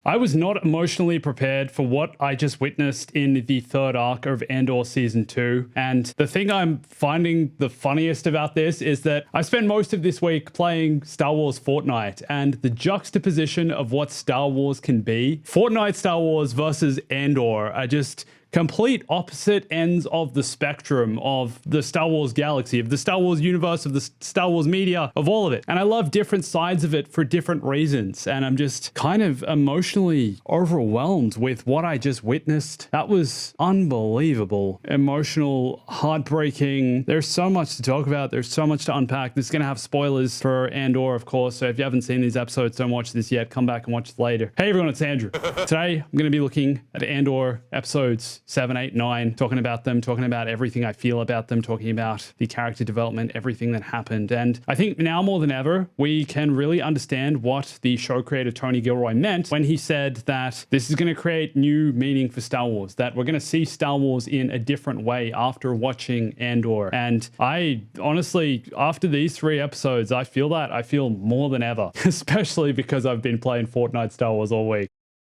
I was not emotionally prepared for what I just witnessed in the third arc of Andor Season 2. And the thing I'm finding the funniest about this is that I spent most of this week playing Star Wars Fortnite, and the juxtaposition of what Star Wars can be, Fortnite Star Wars versus Andor, are just complete opposite ends of the spectrum of the Star Wars galaxy, of the Star Wars universe, of the Star Wars media, of all of it. And I love different sides of it for different reasons. And I'm just kind of emotionally overwhelmed with what I just witnessed. That was unbelievable. Emotional, heartbreaking. There's so much to talk about. There's so much to unpack. This is going to have spoilers for Andor, of course. So if you haven't seen these episodes, don't watch this yet. Come back and watch it later. Hey everyone, it's Andrew. Today, I'm going to be looking at Andor episodes 7, 8, 9, talking about them, talking about everything I feel about them, talking about the character development, everything that happened. And I think now more than ever, we can really understand what the show creator Tony Gilroy meant when he said that this is going to create new meaning for Star Wars, that we're going to see Star Wars in a different way after watching Andor. And I honestly, after these 3 episodes, I feel more than ever, especially because I've been playing Fortnite Star Wars all week.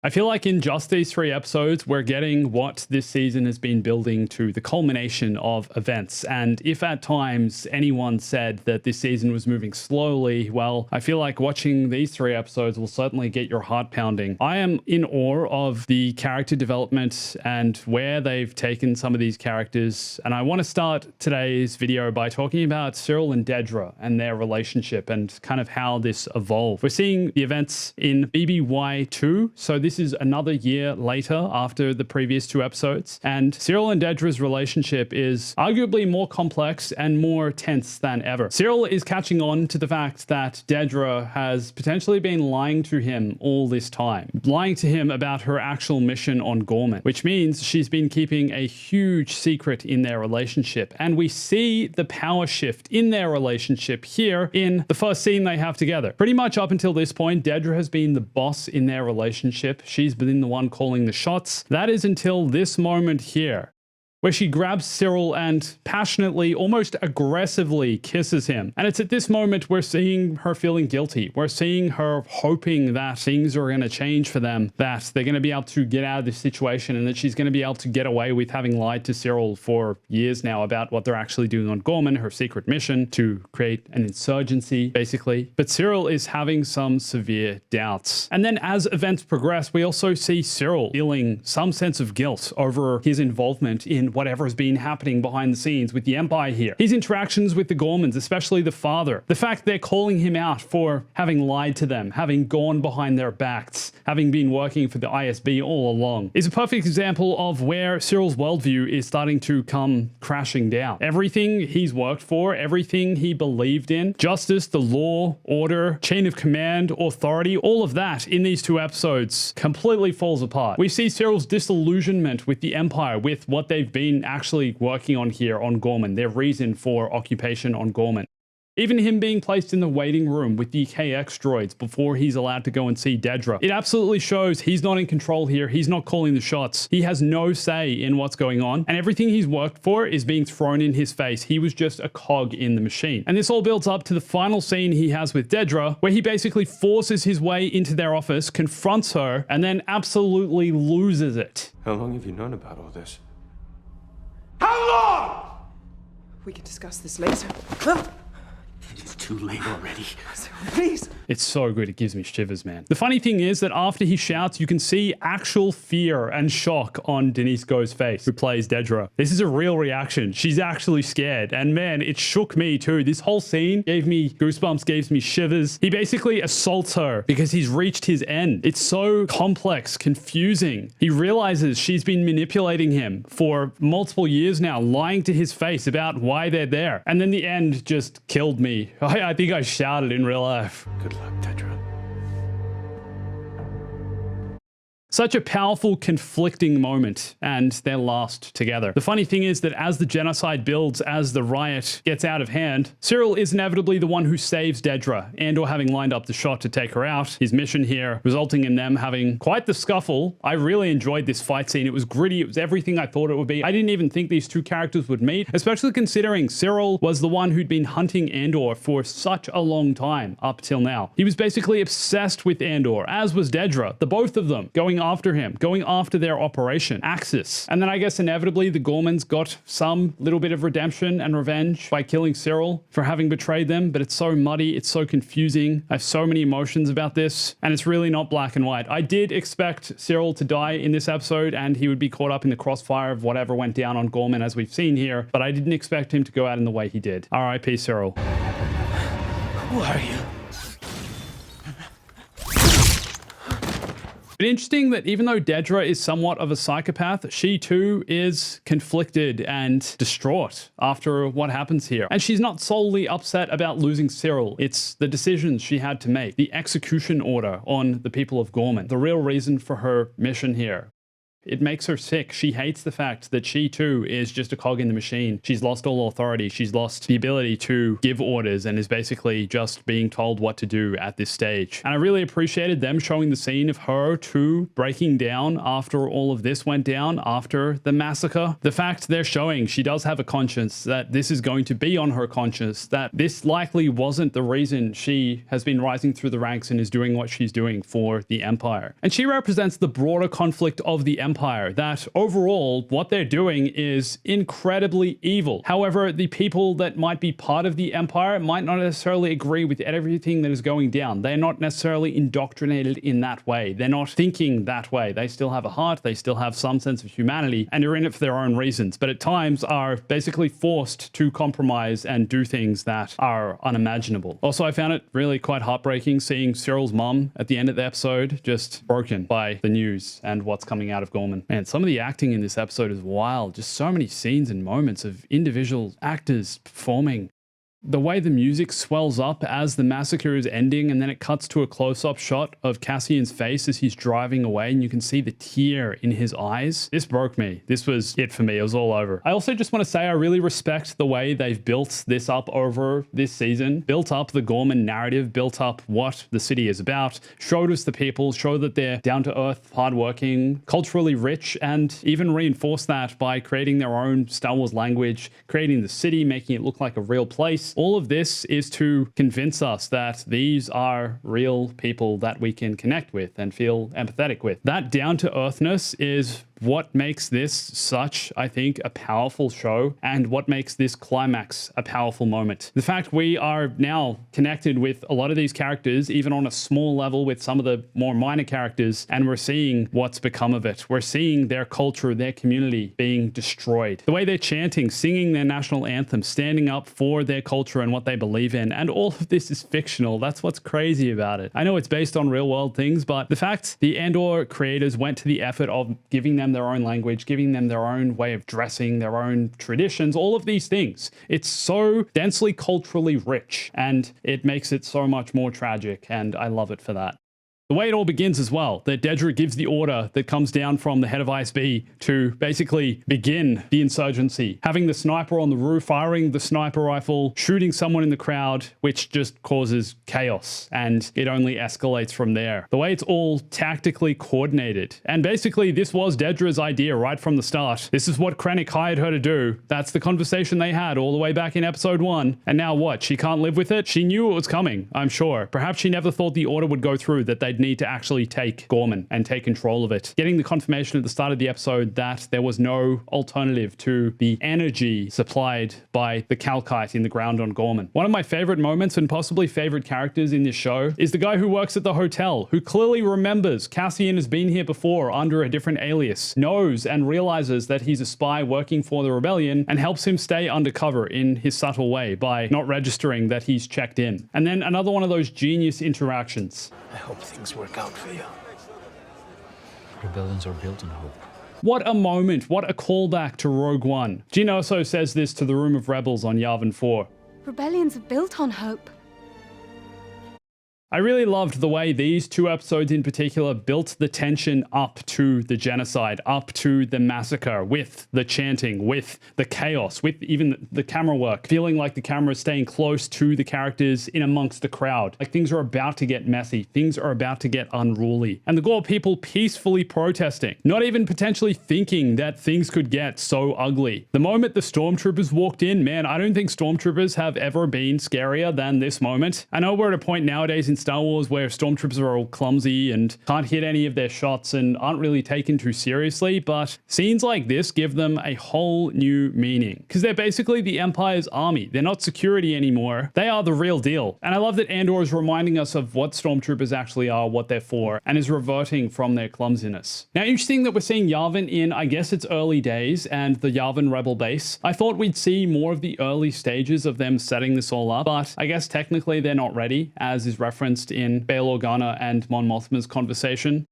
I feel like in just these 3 episodes, we're getting what this season has been building to, the culmination of events. And if at times anyone said that this season was moving slowly, well, I feel like watching these 3 episodes will certainly get your heart pounding. I am in awe of the character development and where they've taken some of these characters. And I want to start today's video by talking about Syril and Dedra and their relationship and kind of how this evolved. We're seeing the events in BBY2, so this is another year later after the previous 2 episodes, and Syril and Dedra's relationship is arguably more complex and more tense than ever. Syril is catching on to the fact that Dedra has potentially been lying to him all this time, lying to him about her actual mission on Gorman, which means she's been keeping a huge secret in their relationship. And we see the power shift in their relationship here in the first scene they have together. Pretty much up until this point, Dedra has been the boss in their relationship. She's been the one calling the shots. That is until this moment here, where she grabs Syril and passionately, almost aggressively kisses him. And it's at this moment we're seeing her feeling guilty. We're seeing her hoping that things are going to change for them, that they're going to be able to get out of this situation, and that she's going to be able to get away with having lied to Syril for years now about what they're actually doing on Gorman, her secret mission to create an insurgency, basically. But Syril is having some severe doubts. And then as events progress, we also see Syril feeling some sense of guilt over his involvement in whatever has been happening behind the scenes with the Empire here. His interactions with the Gormans, especially the father, the fact they're calling him out for having lied to them, having gone behind their backs, having been working for the ISB all along, is a perfect example of where Syril's worldview is starting to come crashing down. Everything he's worked for, everything he believed in, justice, the law, order, chain of command, authority, all of that in these 2 episodes completely falls apart. We see Syril's disillusionment with the Empire, with what they've been actually working on here on Gorman, their reason for occupation on Gorman. Even him being placed in the waiting room with the KX droids before he's allowed to go and see Dedra. It absolutely shows he's not in control here. He's not calling the shots. He has no say in what's going on, and everything he's worked for is being thrown in his face. He was just a cog in the machine. And this all builds up to the final scene he has with Dedra, where he basically forces his way into their office, confronts her, and then absolutely loses it. How long have you known about all this? How long? We can discuss this later. It's too late already. Please. It's so good, it gives me shivers, man. The funny thing is that after he shouts, you can see actual fear and shock on Denise Go's face, who plays Dedra. This is a real reaction. She's actually scared. And man, it shook me too. This whole scene gave me goosebumps, gave me shivers. He basically assaults her because he's reached his end. It's so complex, confusing. He realizes she's been manipulating him for multiple years now, lying to his face about why they're there. And then the end just killed me. I think I shouted in real life. Good luck, Dedra. Such a powerful, conflicting moment, and their last together. The funny thing is that as the genocide builds, as the riot gets out of hand, Syril is inevitably the one who saves Dedra, Andor having lined up the shot to take her out. His mission here resulting in them having quite the scuffle. I really enjoyed this fight scene. It was gritty. It was everything I thought it would be. I didn't even think these two characters would meet, especially considering Syril was the one who'd been hunting Andor for such a long time up till now. He was basically obsessed with Andor, as was Dedra, the both of them going after him, going after their operation, Axis. And then I guess inevitably the Gormans got some little bit of redemption and revenge by killing Syril for having betrayed them, but it's so muddy, it's so confusing. I have so many emotions about this, and it's really not black and white. I did expect Syril to die in this episode, and he would be caught up in the crossfire of whatever went down on Gorman, as we've seen here, but I didn't expect him to go out in the way he did. R.I.P. Syril. Who are you? But interesting that even though Dedra is somewhat of a psychopath, she too is conflicted and distraught after what happens here. And she's not solely upset about losing Syril. It's the decisions she had to make, the execution order on the people of Gorman, the real reason for her mission here. It makes her sick. She hates the fact that she too is just a cog in the machine. She's lost all authority. She's lost the ability to give orders and is basically just being told what to do at this stage. And I really appreciated them showing the scene of her too breaking down after all of this went down, after the massacre. The fact they're showing she does have a conscience, that this is going to be on her conscience, that this likely wasn't the reason she has been rising through the ranks and is doing what she's doing for the Empire. And she represents the broader conflict of the Empire, that overall what they're doing is incredibly evil. However, the people that might be part of the Empire might not necessarily agree with everything that is going down. They're not necessarily indoctrinated in that way. They're not thinking that way. They still have a heart, they still have some sense of humanity, and are in it for their own reasons, but at times are basically forced to compromise and do things that are unimaginable. Also, I found it really quite heartbreaking seeing Syril's mum at the end of the episode just broken by the news and what's coming out of Gorman. Man, some of the acting in this episode is wild. Just so many scenes and moments of individual actors performing. The way the music swells up as the massacre is ending, and then it cuts to a close-up shot of Cassian's face as he's driving away, and you can see the tear in his eyes. This broke me. This was it for me. It was all over. I also just want to say I really respect the way they've built this up over this season, built up the Gorman narrative, built up what the city is about, showed us the people, showed that they're down-to-earth, hardworking, culturally rich, and even reinforced that by creating their own Star Wars language, creating the city, making it look like a real place. All of this is to convince us that these are real people that we can connect with and feel empathetic with. That down-to-earthness is what makes this such, I think, a powerful show, and what makes this climax a powerful moment. The fact we are now connected with a lot of these characters, even on a small level with some of the more minor characters, and we're seeing what's become of it. We're seeing their culture, their community being destroyed. The way they're chanting, singing their national anthem, standing up for their culture and what they believe in, and all of this is fictional. That's what's crazy about it. I know it's based on real world things, but the fact the Andor creators went to the effort of giving them their own language, giving them their own way of dressing, their own traditions, all of these things. It's so densely culturally rich, and it makes it so much more tragic, and I love it for that. The way it all begins as well, that Dedra gives the order that comes down from the head of ISB to basically begin the insurgency, having the sniper on the roof, firing the sniper rifle, shooting someone in the crowd, which just causes chaos, and it only escalates from there. The way it's all tactically coordinated. And basically this was Dedra's idea right from the start. This is what Krennic hired her to do. That's the conversation they had all the way back in episode 1. And now what? She can't live with it? She knew it was coming, I'm sure. Perhaps she never thought the order would go through, that they'd need to actually take Gorman and take control of it. Getting the confirmation at the start of the episode that there was no alternative to the energy supplied by the calcite in the ground on Gorman. One of my favorite moments and possibly favorite characters in this show is the guy who works at the hotel, who clearly remembers Cassian has been here before under a different alias, knows and realizes that he's a spy working for the rebellion, and helps him stay undercover in his subtle way by not registering that he's checked in. And then another one of those genius interactions. I hope things work out for you. Rebellions are built on hope. What a moment, what a callback to Rogue One. Jyn Erso says this to the Room of Rebels on Yavin 4. Rebellions are built on hope. I really loved the way these 2 episodes in particular built the tension up to the genocide, up to the massacre, with the chanting, with the chaos, with even the camera work, feeling like the camera is staying close to the characters in amongst the crowd. Like things are about to get messy, things are about to get unruly. And the Gore people peacefully protesting, not even potentially thinking that things could get so ugly. The moment the stormtroopers walked in, man, I don't think stormtroopers have ever been scarier than this moment. I know we're at a point nowadays in Star Wars where stormtroopers are all clumsy and can't hit any of their shots and aren't really taken too seriously, but scenes like this give them a whole new meaning because they're basically the Empire's army. They're not security anymore. They are the real deal. And I love that Andor is reminding us of what stormtroopers actually are, what they're for, and is reverting from their clumsiness. Now, interesting that we're seeing Yavin in, I guess it's early days, and the Yavin rebel base. I thought we'd see more of the early stages of them setting this all up, but I guess technically they're not ready, as is referenced in Bail Organa and Mon Mothma's conversation.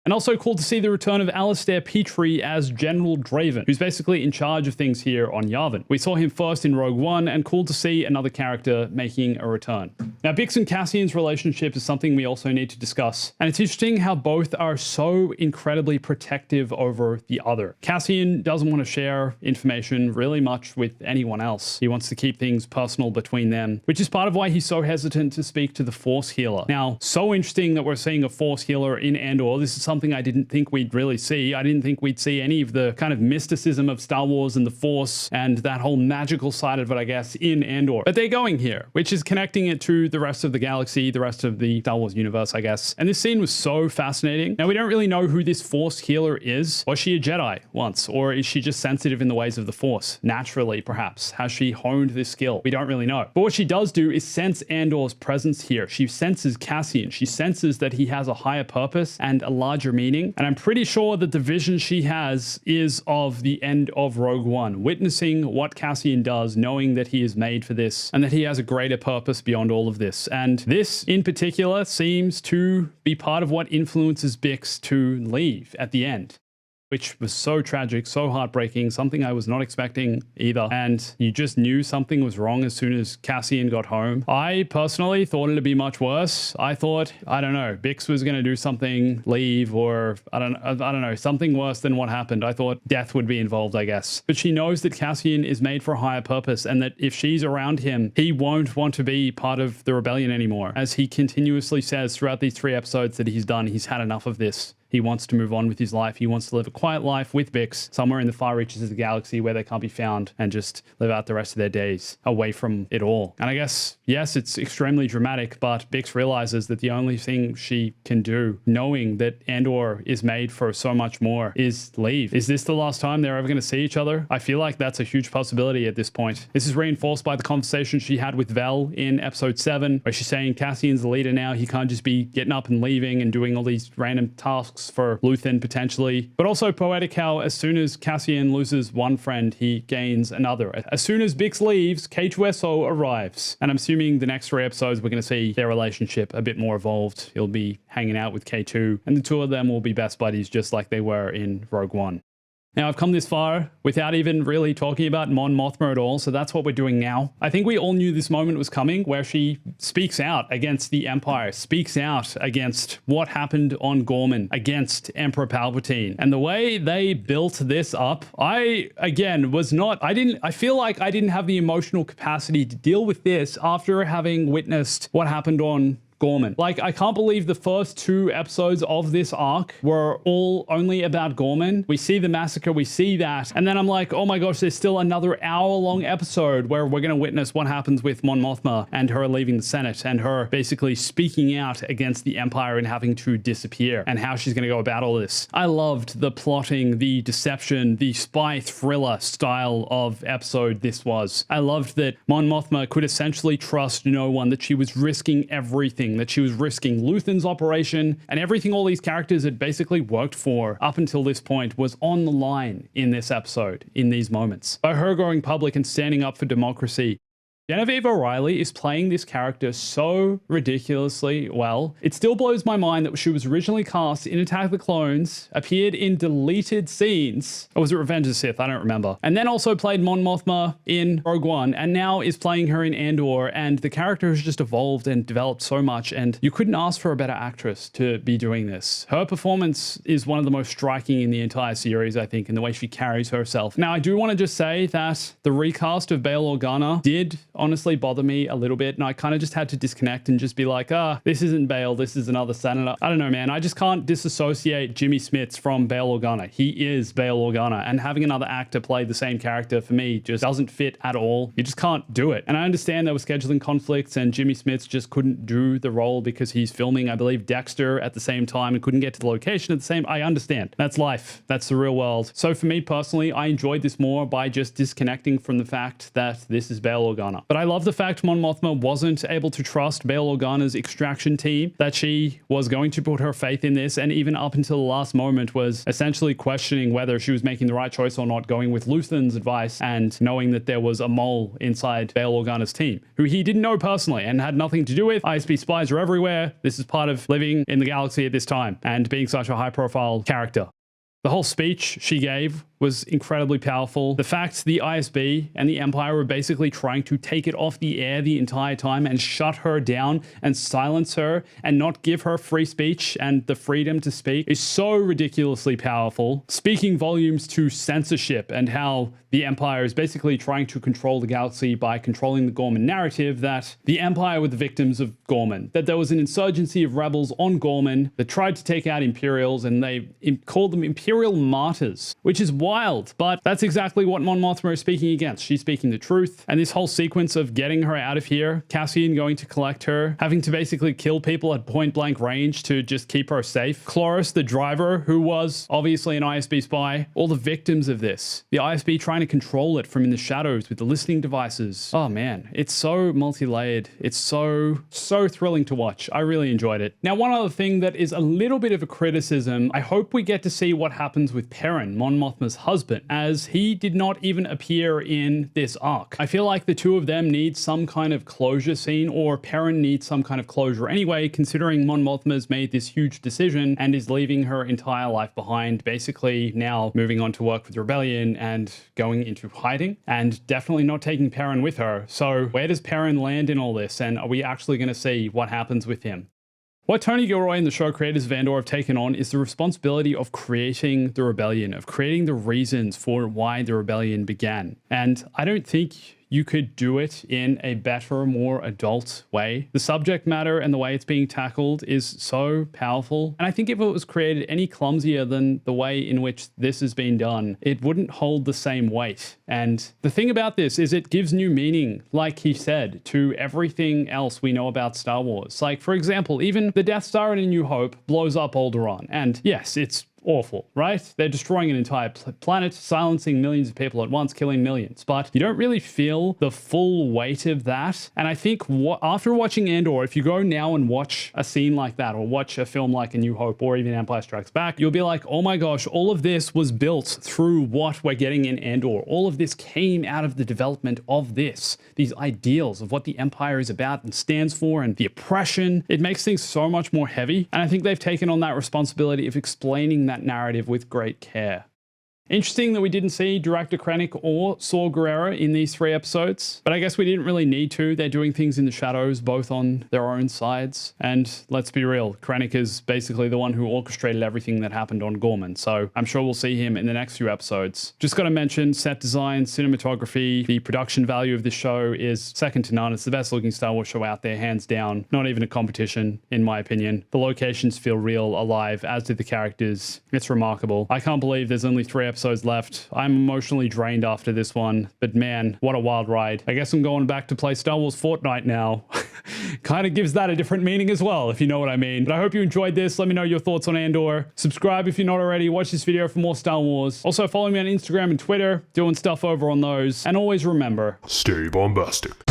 And also cool to see the return of Alistair Petrie as General Draven, who's basically in charge of things here on Yavin. We saw him first in Rogue One, and cool to see another character making a return. Now, Bix and Cassian's relationship is something we also need to discuss, and it's interesting how both are so incredibly protective over the other. Cassian doesn't want to share information really much with anyone else. He wants to keep things personal between them, which is part of why he's so hesitant to speak to the Force healer. Now, so interesting that we're seeing a Force healer in Andor. This is something I didn't think we'd really see. I didn't think we'd see any of the kind of mysticism of Star Wars and the Force and that whole magical side of it, I guess, in Andor. But they're going here, which is connecting it to the rest of the galaxy, the rest of the Star Wars universe, I guess. And this scene was so fascinating. Now, we don't really know who this Force healer is. Was she a Jedi once? Or is she just sensitive in the ways of the Force? Naturally, perhaps. Has she honed this skill? We don't really know. But what she does do is sense Andor's presence here. She senses Cassian. She senses that he has a higher purpose and a larger meaning. And I'm pretty sure that the vision she has is of the end of Rogue One, witnessing what Cassian does, knowing that he is made for this and that he has a greater purpose beyond all of this. And this in particular seems to be part of what influences Bix to leave at the end, which was so tragic, so heartbreaking, something I was not expecting either. And you just knew something was wrong as soon as Cassian got home. I personally thought it'd be much worse. I thought, I don't know, Bix was going to do something, leave, or I don't know, something worse than what happened. I thought death would be involved, I guess. But she knows that Cassian is made for a higher purpose and that if she's around him, he won't want to be part of the rebellion anymore. As he continuously says throughout these 3 episodes that he's done, he's had enough of this. He wants to move on with his life. He wants to live a quiet life with Bix somewhere in the far reaches of the galaxy where they can't be found and just live out the rest of their days away from it all. And I guess, yes, it's extremely dramatic, but Bix realizes that the only thing she can do, knowing that Andor is made for so much more, is leave. Is this the last time they're ever going to see each other? I feel like that's a huge possibility at this point. This is reinforced by the conversation she had with Vel in episode 7, where she's saying Cassian's the leader now. He can't just be getting up and leaving and doing all these random tasks for Luthen potentially, but also poetic how as soon as Cassian loses one friend, he gains another. As soon as Bix leaves, K2SO arrives. And I'm assuming the next 3 episodes, we're going to see their relationship a bit more evolved. He'll be hanging out with K2, and the 2 of them will be best buddies just like they were in Rogue One. Now, I've come this far without even really talking about Mon Mothma at all, so that's what we're doing now. I think we all knew this moment was coming where she speaks out against the Empire, speaks out against what happened on Gorman, against Emperor Palpatine. And the way they built this up, I feel like I didn't have the emotional capacity to deal with this after having witnessed what happened on Gorman. Like, I can't believe the first 2 episodes of this arc were all only about Gorman. We see the massacre, we see that, and then I'm like, oh my gosh, there's still another hour-long episode where we're going to witness what happens with Mon Mothma and her leaving the Senate and her basically speaking out against the Empire and having to disappear and how she's going to go about all this. I loved the plotting, the deception, the spy thriller style of episode this was. I loved that Mon Mothma could essentially trust no one, that she was risking everything, that she was risking Luthen's operation, and everything all these characters had basically worked for up until this point was on the line in this episode, in these moments. By her going public and standing up for democracy, Genevieve O'Reilly is playing this character so ridiculously well. It still blows my mind that she was originally cast in Attack of the Clones, appeared in deleted scenes, or was it Revenge of the Sith? I don't remember. And then also played Mon Mothma in Rogue One, and now is playing her in Andor, and the character has just evolved and developed so much, and you couldn't ask for a better actress to be doing this. Her performance is one of the most striking in the entire series, I think, in the way she carries herself. Now, I do want to just say that the recast of Bail Organa did honestly bother me a little bit, and I kind of just had to disconnect and just be like, this isn't Bail, this is another senator. I don't know, man. I just can't disassociate Jimmy Smits from Bail Organa. He is Bail Organa, and having another actor play the same character for me just doesn't fit at all. You just can't do it. And I understand there were scheduling conflicts and Jimmy Smits just couldn't do the role because he's filming, I believe, Dexter at the same time and couldn't get to the location at the same. I understand. That's life. That's the real world. So for me personally, I enjoyed this more by just disconnecting from the fact that this is Bail Organa. But I love the fact Mon Mothma wasn't able to trust Bail Organa's extraction team, that she was going to put her faith in this, and even up until the last moment was essentially questioning whether she was making the right choice or not, going with Luthen's advice and knowing that there was a mole inside Bail Organa's team, who he didn't know personally and had nothing to do with. ISB spies are everywhere. This is part of living in the galaxy at this time and being such a high-profile character. The whole speech she gave was incredibly powerful. The fact the ISB and the Empire were basically trying to take it off the air the entire time and shut her down and silence her and not give her free speech and the freedom to speak is so ridiculously powerful, speaking volumes to censorship and how the Empire is basically trying to control the galaxy by controlling the Gorman narrative, that the Empire were the victims of Gorman, that there was an insurgency of rebels on Gorman that tried to take out Imperials, and they called them Imperial martyrs, which is wild, but that's exactly what Mon Mothma is speaking against. She's speaking the truth, and this whole sequence of getting her out of here, Cassian going to collect her, having to basically kill people at point blank range to just keep her safe, Cloris, the driver, who was obviously an ISB spy, all the victims of this, the ISB trying to control it from in the shadows with the listening devices. Oh man, it's so multi-layered. It's so thrilling to watch. I really enjoyed it. Now, one other thing that is a little bit of a criticism, I hope we get to see what happens with Perrin, Mon Mothma's husband, as he did not even appear in this arc. I feel like the two of them need some kind of closure scene, or Perrin needs some kind of closure anyway, considering Mon Mothma's made this huge decision and is leaving her entire life behind, basically now moving on to work with the Rebellion and going into hiding, and definitely not taking Perrin with her. So where does Perrin land in all this, and are we actually going to see what happens with him? What Tony Gilroy and the show creators of Andor have taken on is the responsibility of creating the rebellion, of creating the reasons for why the rebellion began. And I don't think you could do it in a better, more adult way. The subject matter and the way it's being tackled is so powerful. And I think if it was created any clumsier than the way in which this has been done, it wouldn't hold the same weight. And the thing about this is it gives new meaning, like he said, to everything else we know about Star Wars. Like, for example, even the Death Star in A New Hope blows up Alderaan. And yes, it's awful, right? They're destroying an entire planet, silencing millions of people at once, killing millions. But you don't really feel the full weight of that. And I think after watching Andor, if you go now and watch a scene like that, or watch a film like A New Hope, or even Empire Strikes Back, you'll be like, oh my gosh, all of this was built through what we're getting in Andor. All of this came out of the development of this, these ideals of what the Empire is about and stands for, and the oppression. It makes things so much more heavy. And I think they've taken on that responsibility of explaining that narrative with great care. Interesting that we didn't see director Krennic or Saw Gerrera in these 3 episodes, but I guess we didn't really need to. They're doing things in the shadows, both on their own sides. And let's be real, Krennic is basically the one who orchestrated everything that happened on Gorman, so I'm sure we'll see him in the next few episodes. Just gotta mention set design, cinematography, the production value of this show is second to none. It's the best looking Star Wars show out there, hands down. Not even a competition, in my opinion. The locations feel real, alive, as do the characters. It's remarkable. I can't believe there's only 3 episodes left. I'm emotionally drained after this one, but man, what a wild ride. I guess I'm going back to play Star Wars Fortnite now. Kind of gives that a different meaning as well, if you know what I mean. But I hope you enjoyed this. Let me know your thoughts on Andor. Subscribe if you're not already. Watch this video for more Star Wars. Also follow me on Instagram and Twitter, doing stuff over on those. And always remember, Stay bombastic.